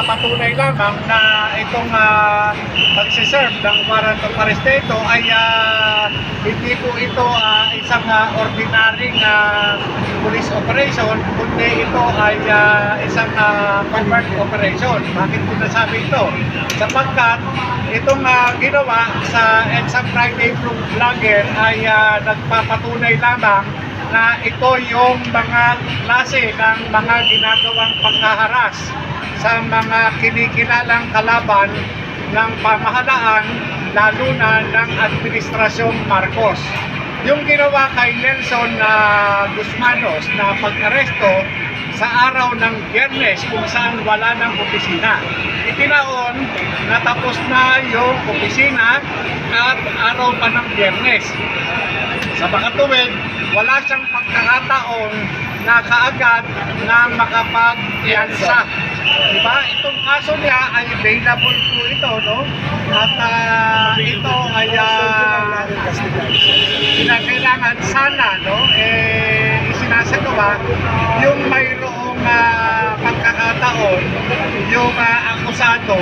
nagpapatunay lamang na itong pagsiserve ng warrant of arrest ito ay hindi po ito isang ordinaryong police operation, kundi ito ay isang covert operation. Bakit ko nasabi ito? Sapagkat itong ginawa sa EDSA Friday Vlogger ay nagpapatunay lamang na ito yung mga klase ng mga ginagawang panghaharas sa mga kinikilalang kalaban ng pamahalaan, lalo na ng Administrasyong Marcos. Yung ginawa kay Nelson Guzmanos na pag-aresto sa araw ng Biyernes kung saan wala ng opisina. Itinaon na tapos na yung opisina at araw pa ng Biyernes. Sa makatuwid, wala siyang pagkakataon na kaagad na makapag-piyansa. Diba? Itong kaso niya ay available po ito, no? At ito ay kinakailangan sana, no? Isinasagawa yung mayroong pagkakataon yung akusado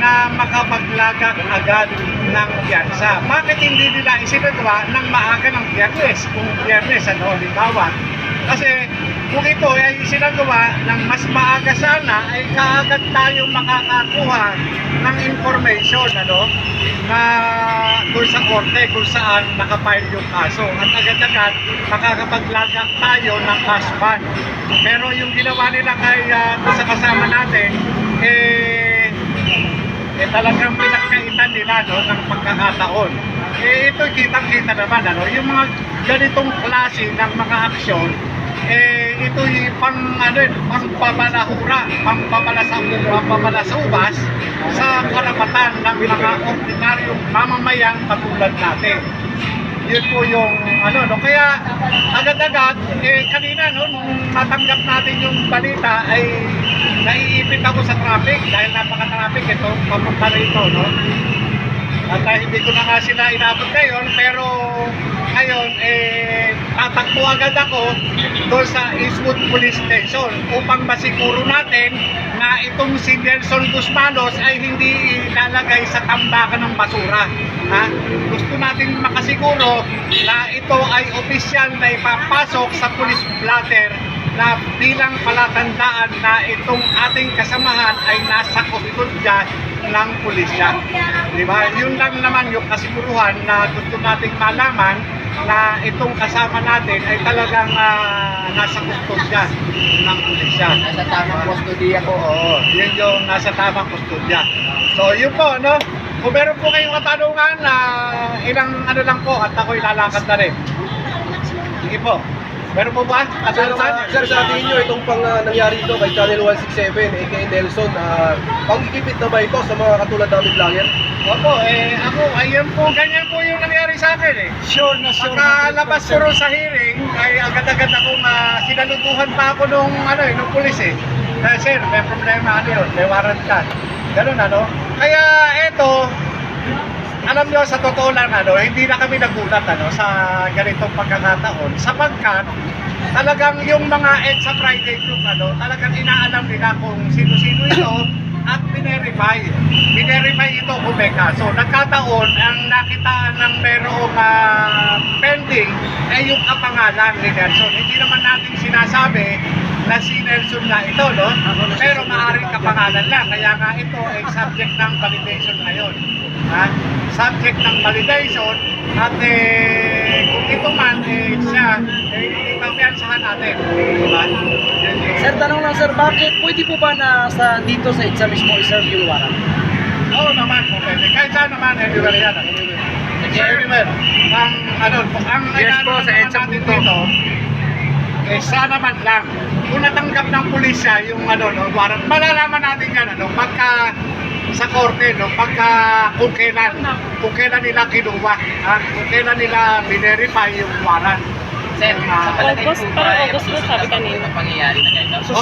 na makapaglagak agad ng piyansa. Bakit hindi nila isinagawa ng maaga ng Biyernes? Kung Biyernes, halimbawa. Kasi kung ito ay isinagawa ng mas maaga sana, ay kaagad tayo makakakuha ng information, na doon sa korte kung saan nakapile yung kaso. At agad-agad makakapaglagak tayo ng cash bond. Pero yung ginawa nila kay sa kasama natin, talagang pinagkaitan nila ng pagkakataon. Ito kitang-kita naman, yung mga ganitong klase ng mga aksyon, ito yung pangpabalahura, pangpabalasubas sa karapatan ng mga ordinaryong mamamayang katulad natin. Yun po yung kaya agad-agad kanina nung matanggap natin yung balita ay naiipit ako sa traffic dahil napaka-traffic ito papunta rito, at hindi ko na nga sila inabot ngayon, pero ngayon tatakbo agad ako doon sa Eastwood Police Station upang masiguro natin na itong si Nelson Guzmanos ay hindi ilalagay sa tambakan ng basura. Gusto natin makasiguro na ito ay opisyal na ipapasok sa police blotter na bilang palatandaan na itong ating kasamahan ay nasa kustodya ng pulisya. Diba? Yun lang naman yung kasiguruhan na gusto nating malaman na itong kasama natin ay talagang nasa kustodya ng pulisya. Nasa tamang kustodya po. Oo, yun yung nasa tamang kustodya. So yun po, kung meron po kayong katanungan, ilang lang po at ako ilalakad na rin. Sige po. Meron po ba? Sir, sa atin nyo, itong nangyari ito kay Channel 167, aka Nelson, pangikipit na ba ito sa mga katulad namin vlogger? Opo, ako, ganyan po yung nangyari sa akin Sure na. Pagkalabas ko rin sa hearing, ay agad-agad akong sinalutuhan pa ako nung pulis sir, may problema, yun, may warrant ka. Ganun, Kaya eto, alam nyo, sa totoo lang, hindi na kami nagulat sa ganitong pagkakataon sapagkat talagang yung mga EDSA Friday Group talagang inaalam nila kung sino-sino ito at binerify ito kung may kaso. Nagkataon, ang nakitaan ng merong pending ay yung kapangalan ni Nelson. Hindi naman natin sinasabi na si Nelson na ito, pero maaaring kapangalan lang. Kaya nga ito ay subject ng validation ngayon. Subject ng validation at kung ito man siya, ipampiyansahan natin. Diba? Sir, tanong lang sir, bakit pwede po ba na dito sa EDSA mismo i-serve yung warrant? Oo naman po pwede. Kahit saan naman, anywhere yan. Anywhere. Ang Yes po, sa EDSA po natin dito, sana man lang kung natanggap ng pulisya yung warrant, malalaman natin yan pagka sa korte, pagka kung kailan nila kinuha, kung kailan nila binerify yung warrant. Sir, sa palagay August, po ba, parang August po sabi kanina. pangyayari na ganito?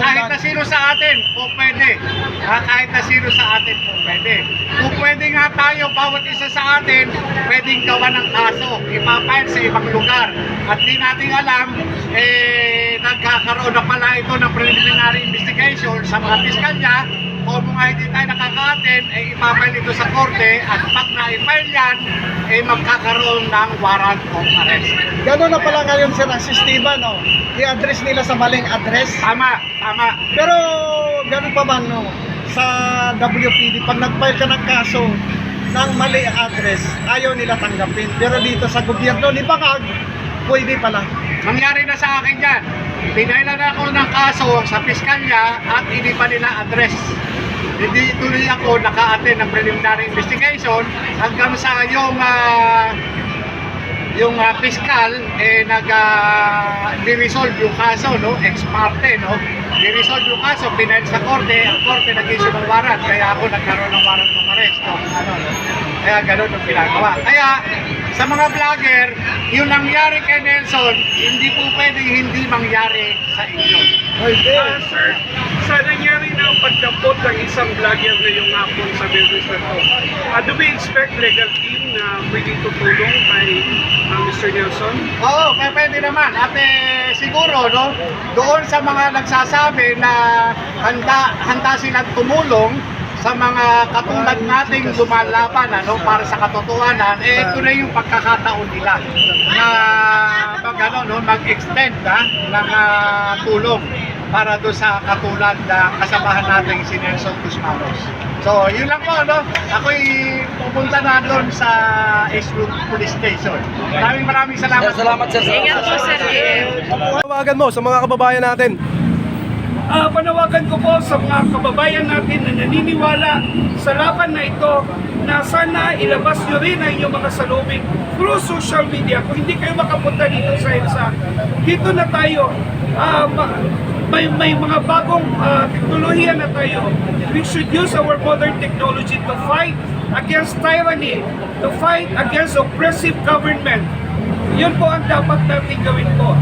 Kahit na sino sa atin, po pwede. Kahit na sino sa atin, po pwede. Kung pwede nga tayo, bawat isa sa atin, pwedeng gawa ng kaso, ipapile sa ibang lugar. At di natin alam, nagkakaroon na pala ito ng preliminary investigation sa mga piskalya. Kung mga hindi tayo nakaka-attend, ipapile ito sa korte at pag na-file yan, magkakaroon ng warrant of arrest. Gano'n na pala ngayon sir ang sistema, no? I-address nila sa maling address. Tama, tama. Pero gano'n pa man, no? Sa WPD, pag nag-file ka ng kaso ng mali address, ayaw nila tanggapin. Pero dito sa gobyerno ni Bangag, pwede pala. Nangyari na sa akin yan. Pinailan ako ng kaso sa piskalya at hindi pa nila address. Hindi tuloy ako naka-attend ng preliminary investigation hanggang sa yung piskal nag-resolve yung kaso, no? Ex parte, no? Ni-resolve yung kaso, pinail sa korte, ang korte nag-issue ng warrant, kaya ako nagkaroon ng warrant of arrest, no? Kaya ganun yung ginagawa. Kaya sa mga vlogger, yung nangyari kay Nelson, hindi po pwedeng hindi mangyari sa inyo. Sir, sa nangyari na ang pagkapot ng isang vlogger ngayong hapon sa business na to, do we expect legal team na pwede tutulong kay Mr. Nelson? Oo, pwede naman. At siguro, no, doon sa mga nagsasabi na handa silang tumulong sa mga katulad nating lumalaban, ano, para sa katotohanan, ito na yung pagkakataon nila na mag-extend ng tulong para doon sa katulad na kasabahan natin si Nelson Guzmanos. So, yun lang po, no? Ako'y pupunta na doon sa Eastwood Police Station. Maraming salamat. Sir, salamat sir. Ingat po, Sir JM. Tawagan mo sa mga kababayan natin. Panawagan ko po sa mga kababayan natin na naniniwala sa laban na ito na sana ilabas nyo rin ang inyong mga salubin through social media. Kung hindi kayo makapunta dito sa EDSA, dito na tayo. May mga bagong teknolohiya na tayo. We should use our modern technology to fight against tyranny, to fight against oppressive government. Yun po ang dapat natin gawin po.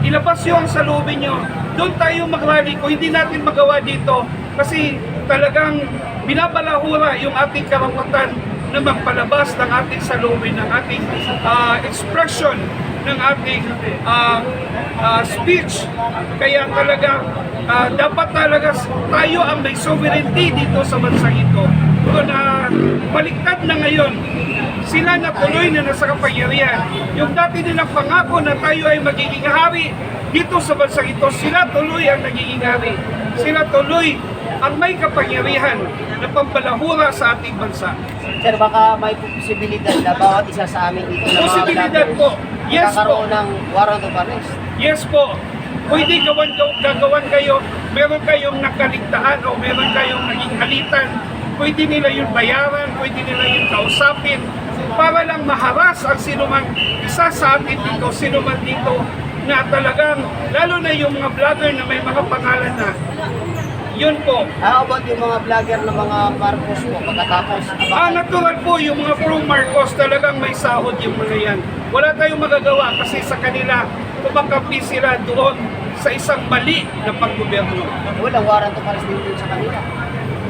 Ilabas yung salubin nyo. Doon tayo mag-rally. Kung hindi natin magawa dito, kasi talagang binabalahura yung ating karapatan na magpalabas ng ating salubin, ng ating expression, ng ating speech. Kaya talaga, dapat talaga tayo ang may sovereignty dito sa bansang ito. Kung baliktad na ngayon, sila na tuloy na nasa kapangyarihan. Yung dati nilang pangako na tayo ay magiging hari dito sa bansang ito, sila tuloy ang nagiging hari. Sila tuloy ang may kapangyarihan na pambalahura sa ating bansa. Sir, baka may posibilidad na bawat isa sa amin dito na mga Posibilidad vlogger po. Yes po. magkakaroon ng warrant of arrest. Yes po. Pwede gagawan kayo, meron kayong nakaligtaan o meron kayong naging halitan. Pwede nila yung bayaran, pwede nila yung kausapin para lang maharas ang sinuman isa sa atin dito, sinuman dito na talagang, lalo na yung mga vlogger na may mga pangalan na, yun po. How about yung mga vlogger na mga Marcos po pagkatapos? Natural po, yung mga pro-Marcos talagang may sahod yung mga yan. Wala tayong magagawa kasi sa kanila, kumakampi sila doon sa isang mali na paggobyerno. Walang warrant of arrest din sa kanila.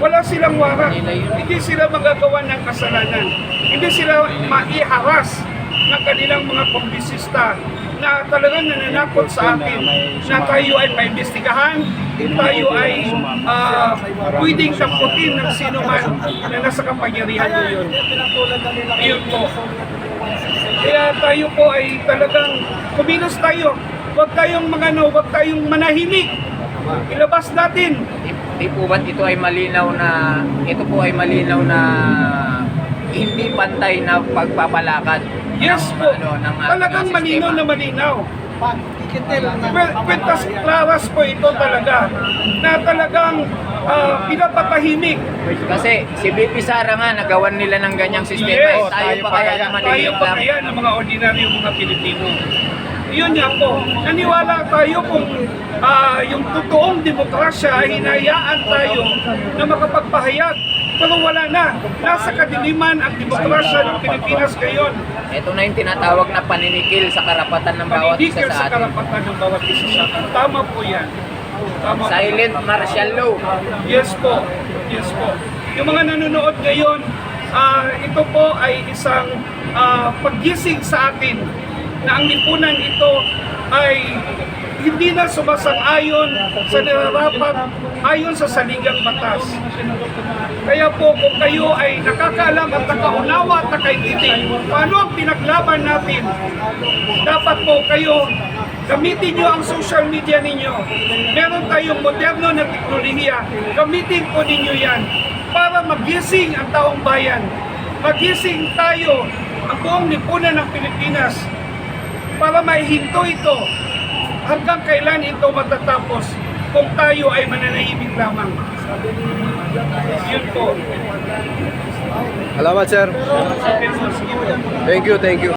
Wala silang warrant. Hindi sila magagawa ng kasalanan. Hindi sila maiharas ng kanilang mga kongresista na talagang nananakot sa atin na tayo ay paimbestigahan, tayo ay pwedeng tamputin ng sino man na nasa kapangyarihan ngayon. Iyon po. Kaya tayo po ay talagang kumilos tayo. Huwag tayong huwag tayong manahimik. Ilabas natin. Di po ba't ito ay malinaw na hindi pantay na pagpapalakad? Yes po. Ng Talagang sistema. malinaw na malinaw. Kwentas claras po ito talaga na talagang pinapatahimik. Kasi si BP Sara nga nagawan nila ng ganyang sistema. Yes. Tayo pa kaya naman Tayo pa kaya ng mga ordinaryong mga Pilipino. Yun nga po, naniwala tayo kung yung totoong demokrasya ay hinayaan tayo na makapagpahayag. Pero wala na. Nasa kadiliman ang demokrasya ng Pilipinas ngayon. Ito na yung tinatawag na paninikil sa karapatan ng bawat isa Panindigil sa sa atin. karapatan ng bawat isa sa atin. Tama po yan. Tama po. Silent martial law. Yes po. Yes po. Yung mga nanonood ngayon, ito po ay isang paggising sa atin na ang lipunan ito ay hindi na sumasang-ayon sa nararapat ayon sa saligang batas. Kaya po kung kayo ay nakakaalam at nakaunawa at nakaintindi paano ang pinaglaban natin, dapat po kayo gamitin nyo ang social media ninyo. Meron tayong moderno na teknolohiya, gamitin po ninyo yan para magising ang taong bayan. Magising tayo, ang buong lipunan ng Pilipinas, para maihinto ito hanggang kailan ito matatapos kung tayo ay mananahimik lamang. Yun po. Salamat, sir. Thank you, thank you.